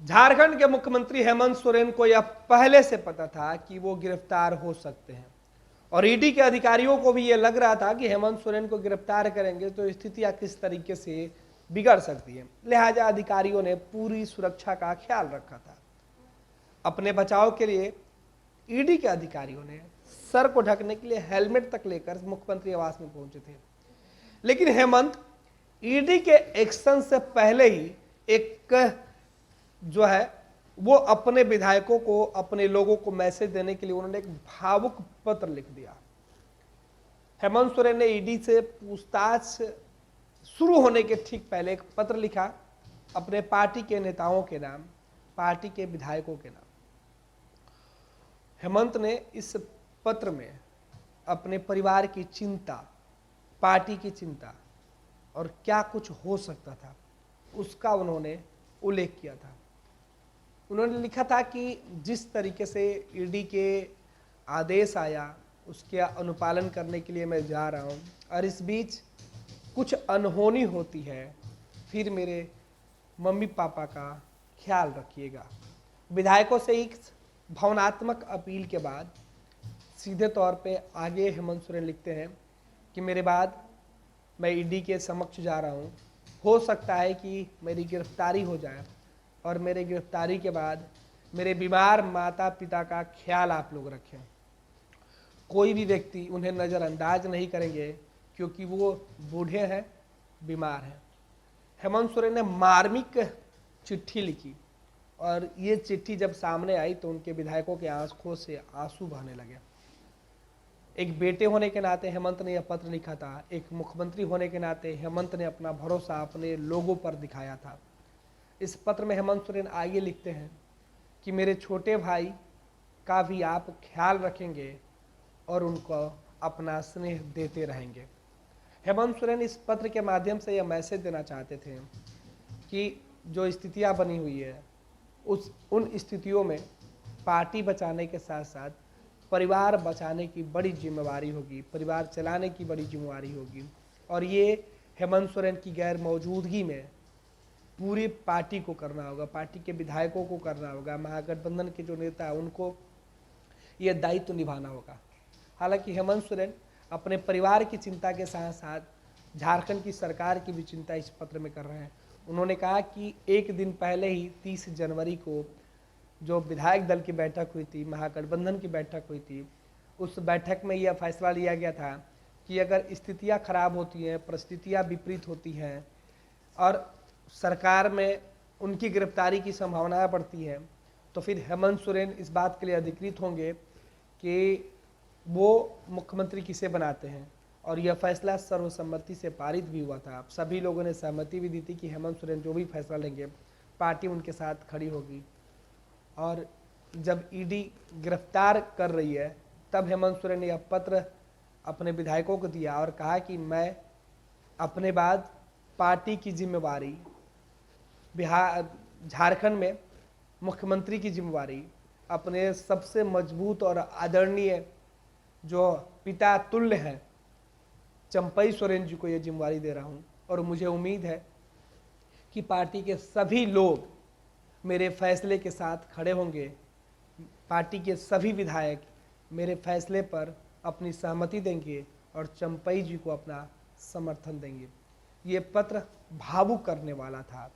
झारखंड के मुख्यमंत्री हेमंत सोरेन को यह पहले से पता था कि वो गिरफ्तार हो सकते हैं और ईडी के अधिकारियों को भी यह लग रहा था कि हेमंत सोरेन को गिरफ्तार करेंगे तो स्थितियां किस तरीके से बिगड़ सकती है। लिहाजा अधिकारियों ने पूरी सुरक्षा का ख्याल रखा था। अपने बचाव के लिए ईडी के अधिकारियों ने सर को ढकने के लिए हेलमेट तक लेकर मुख्यमंत्री आवास में पहुंचे थे। लेकिन हेमंत ईडी के एक्शन से पहले ही एक जो है वो अपने विधायकों को, अपने लोगों को मैसेज देने के लिए उन्होंने एक भावुक पत्र लिख दिया। हेमंत सोरेन ने ईडी से पूछताछ शुरू होने के ठीक पहले एक पत्र लिखा अपने पार्टी के नेताओं के नाम, पार्टी के विधायकों के नाम। हेमंत ने इस पत्र में अपने परिवार की चिंता, पार्टी की चिंता और क्या कुछ हो सकता था उसका उन्होंने उल्लेख किया था। उन्होंने लिखा था कि जिस तरीके से ईडी के आदेश आया उसके अनुपालन करने के लिए मैं जा रहा हूं और इस बीच कुछ अनहोनी होती है फिर मेरे मम्मी पापा का ख्याल रखिएगा। विधायकों से एक भावनात्मक अपील के बाद सीधे तौर पे आगे हेमंत सोरेन लिखते हैं कि मेरे बाद मैं ईडी के समक्ष जा रहा हूँ, हो सकता है कि मेरी गिरफ्तारी हो जाए और मेरे गिरफ्तारी के बाद मेरे बीमार माता पिता का ख्याल आप लोग रखें। कोई भी व्यक्ति उन्हें नज़रअंदाज नहीं करेंगे क्योंकि वो बूढ़े हैं, बीमार हैं। हेमंत सोरेन ने मार्मिक चिट्ठी लिखी और ये चिट्ठी जब सामने आई तो उनके विधायकों के आंखों से आंसू बहने लगे। एक बेटे होने के नाते हेमंत ने यह पत्र लिखा था। एक मुख्यमंत्री होने के नाते हेमंत ने अपना भरोसा अपने लोगों पर दिखाया था। इस पत्र में हेमंत सोरेन आगे लिखते हैं कि मेरे छोटे भाई का भी आप ख्याल रखेंगे और उनको अपना स्नेह देते रहेंगे। हेमंत सोरेन इस पत्र के माध्यम से यह मैसेज देना चाहते थे कि जो स्थितियां बनी हुई है उन स्थितियों में पार्टी बचाने के साथ साथ परिवार बचाने की बड़ी जिम्मेवारी होगी, परिवार चलाने की बड़ी जिम्मेवारी होगी और ये हेमंत सोरेन की गैर मौजूदगी में पूरी पार्टी को करना होगा, पार्टी के विधायकों को करना होगा, महागठबंधन के जो नेता हैं उनको ये दायित्व निभाना होगा। हालांकि हेमंत सोरेन अपने परिवार की चिंता के साथ साथ झारखंड की सरकार की भी चिंता इस पत्र में कर रहे हैं। उन्होंने कहा कि एक दिन पहले ही 30 जनवरी को जो विधायक दल की बैठक हुई थी, महागठबंधन की बैठक हुई थी, उस बैठक में यह फैसला लिया गया था कि अगर स्थितियां खराब होती हैं, परिस्थितियां विपरीत होती हैं और सरकार में उनकी गिरफ्तारी की संभावनाएं बढ़ती हैं तो फिर हेमंत सोरेन इस बात के लिए अधिकृत होंगे कि वो मुख्यमंत्री किसे बनाते हैं। और यह फैसला सर्वसम्मति से पारित भी हुआ था। सभी लोगों ने सहमति भी दी थी कि हेमंत सोरेन जो भी फैसला लेंगे पार्टी उनके साथ खड़ी होगी। और जब ईडी गिरफ्तार कर रही है तब हेमंत सोरेन ने यह पत्र अपने विधायकों को दिया और कहा कि मैं अपने बाद पार्टी की जिम्मेवारी, बिहार झारखंड में मुख्यमंत्री की जिम्मेवारी अपने सबसे मजबूत और आदरणीय जो पिता तुल्य हैं चंपई सोरेन जी को यह जिम्मेवारी दे रहा हूँ और मुझे उम्मीद है कि पार्टी के सभी लोग मेरे फैसले के साथ खड़े होंगे, पार्टी के सभी विधायक मेरे फैसले पर अपनी सहमति देंगे और चंपई जी को अपना समर्थन देंगे। ये पत्र भावुक करने वाला था।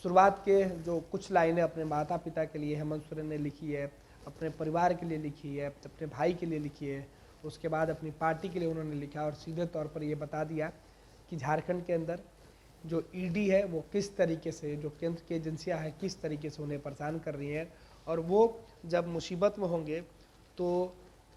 शुरुआत के जो कुछ लाइनें अपने माता पिता के लिए हेमंत सोरेन ने लिखी है, अपने परिवार के लिए लिखी है, अपने भाई के लिए लिखी है, उसके बाद अपनी पार्टी के लिए उन्होंने लिखा और सीधे तौर पर ये बता दिया कि झारखंड के अंदर जो ईडी है वो किस तरीके से, जो केंद्र की एजेंसियां हैं किस तरीके से उन्हें परेशान कर रही हैं और वो जब मुसीबत में होंगे तो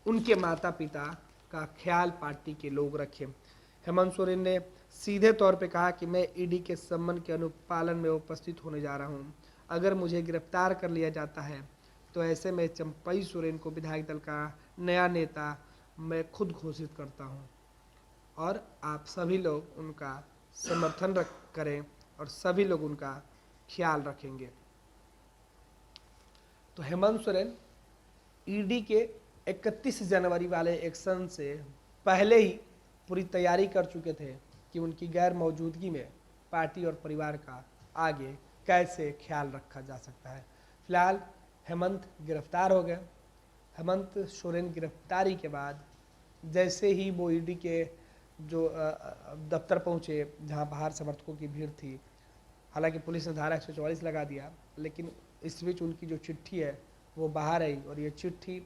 उनके माता पिता का ख्याल पार्टी के लोग रखें। हेमंत सोरेन ने सीधे तौर पे कहा कि मैं ईडी के सम्मन के अनुपालन में उपस्थित होने जा रहा हूं। अगर मुझे गिरफ्तार कर लिया जाता है तो ऐसे में चंपई सोरेन को विधायक दल का नया नेता मैं खुद घोषित करता हूं और आप सभी लोग उनका समर्थन करें और सभी लोग उनका ख्याल रखेंगे। तो हेमंत सोरेन ईडी के 31 जनवरी वाले एक्शन से पहले ही पूरी तैयारी कर चुके थे कि उनकी गैर मौजूदगी में पार्टी और परिवार का आगे कैसे ख्याल रखा जा सकता है। फिलहाल हेमंत गिरफ्तार हो गए। हेमंत सोरेन गिरफ्तारी के बाद जैसे ही वो ईडी के जो दफ्तर पहुंचे जहां बाहर समर्थकों की भीड़ थी, हालांकि पुलिस ने धारा 144 लगा दिया, लेकिन इस बीच उनकी जो चिट्ठी है वो बाहर आई और ये चिट्ठी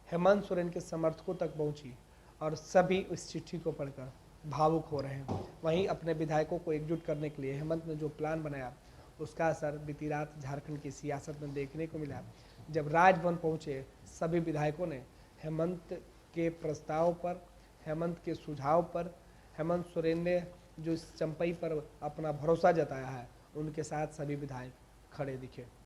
हेमंत सोरेन के समर्थकों तक पहुंची और सभी इस चिट्ठी को पढ़कर भावुक हो रहे हैं। वहीं अपने विधायकों को एकजुट करने के लिए हेमंत ने जो प्लान बनाया उसका असर बीती रात झारखंड की सियासत में देखने को मिला। जब राजभवन पहुंचे सभी विधायकों ने हेमंत के प्रस्ताव पर, हेमंत के सुझाव पर, हेमंत सोरेन ने जो इस चंपई पर अपना भरोसा जताया है उनके साथ सभी विधायक खड़े दिखे।